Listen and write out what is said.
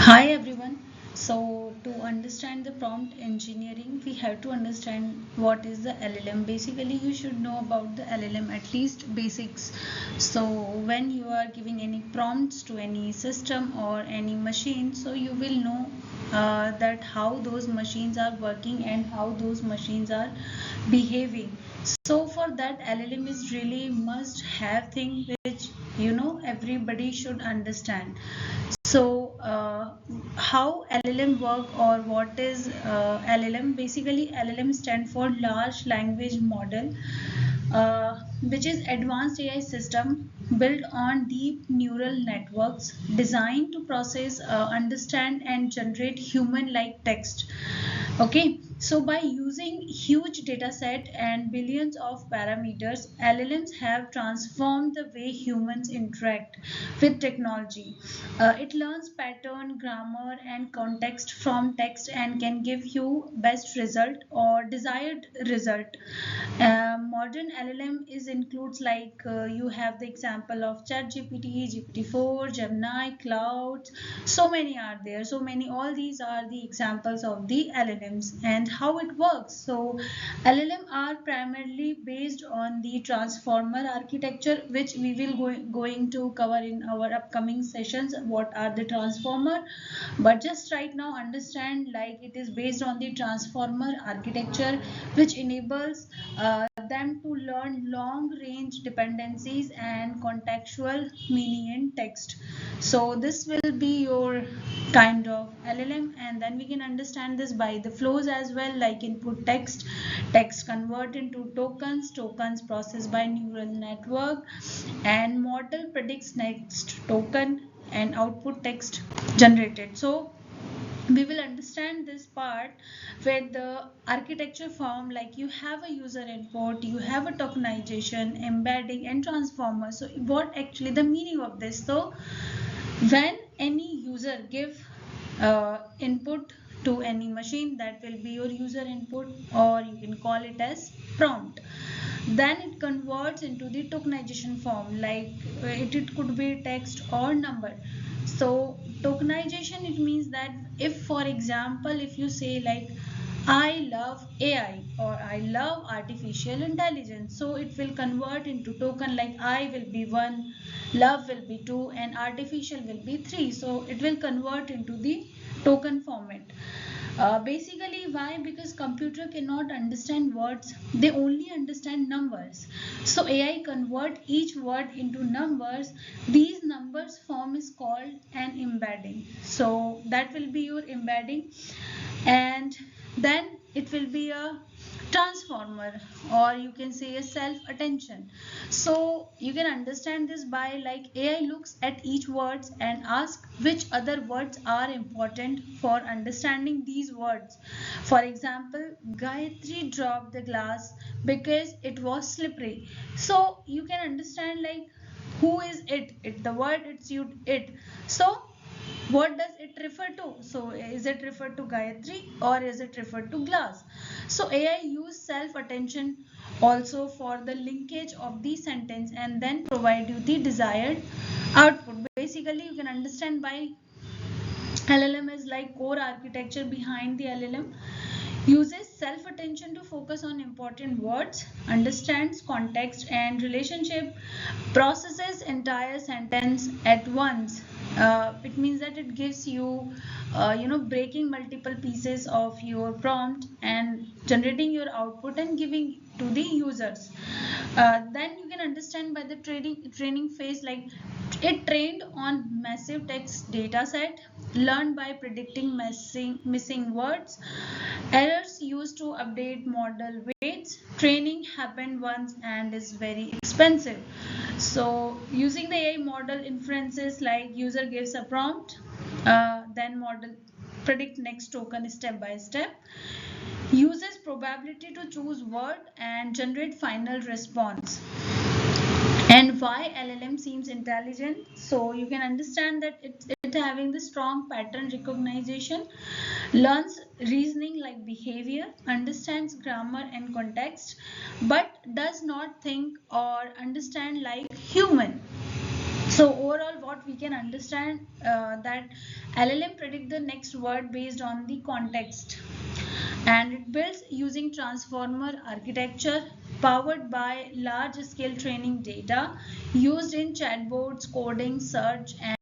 Hi everyone. So to understand the prompt engineering, we have to understand what is the LLM. Basically, you should know about the LLM, at least basics. So when you are giving any prompts to any system or any machine, so you will know that how those machines are working and how those machines are behaving. So for that, LLM is really must have thing which everybody should understand. So, how LLM work or what is LLM? Basically, LLM stand for Large Language Model, which is advanced AI system built on deep neural networks designed to process, understand, and generate human-like text. Okay, so by using huge data set and billions of parameters, LLMs have transformed the way humans interact with technology. It learns pattern, grammar, and context from text and can give you best result or desired result. Modern LLM is includes like you have the example of ChatGPT, GPT-4, Gemini, Cloud. So many are there. So many. All these are the examples of the LLMs and how it works. So LLM are primarily based on the transformer architecture, which we will going to cover in our upcoming sessions. What are the transformer? But just right now understand like it is based on the transformer architecture, which enables them to learn long range dependencies and contextual meaning in text. So this will be your kind of LLM, and then we can understand this by the flows as well, like input text, text convert into tokens, tokens processed by neural network, and model predicts next token and output text generated. So we will understand this part with the architecture form, like you have a user input, you have a tokenization, embedding, and transformer. So what actually the meaning of this? So when any user give input to any machine, that will be your user input, or you can call it as prompt. Then it converts into the tokenization form, like it could be text or number. So tokenization, it means that if for example if you say like I love AI or I love artificial intelligence, so it will convert into token, like I will be 1, love will be 2, and artificial will be 3. So it will convert into the token format. Basically, why? Because computer cannot understand words, they only understand numbers. So AI convert each word into numbers. These numbers form is called an embedding. So that will be your embedding, and then it will be a transformer, or you can say a self attention. So you can understand this by like AI looks at each words and ask which other words are important for understanding these words. For example, Gayatri dropped the glass because it was slippery. So you can understand like who is it, the word it's you it. So what does it refer to? So is it refer to Gayatri or is it refer to glass? So AI use self attention also for the linkage of the sentence and then provide you the desired output. Basically you can understand by LLM is like core architecture behind the LLM uses self attention to focus on important words, understands context and relationship, processes entire sentence at once. It means that it gives you breaking multiple pieces of your prompt and generating your output and giving to the users. Then you can understand by the training phase, like it trained on massive text data set, learned by predicting missing words, errors used to update model weights. Training happened once and is very expensive. So using the AI model inferences, like user gives a prompt, then model predict next token step by step, uses probability to choose word and generate final response. And why LLM seems intelligent? So you can understand that it having the strong pattern recognition, learns reasoning like behavior, understands grammar and context, but does not think or understand like human. So overall what we can understand that LLM predict the next word based on the context, and it builds using transformer architecture powered by large scale training data used in chatbots, coding, search, and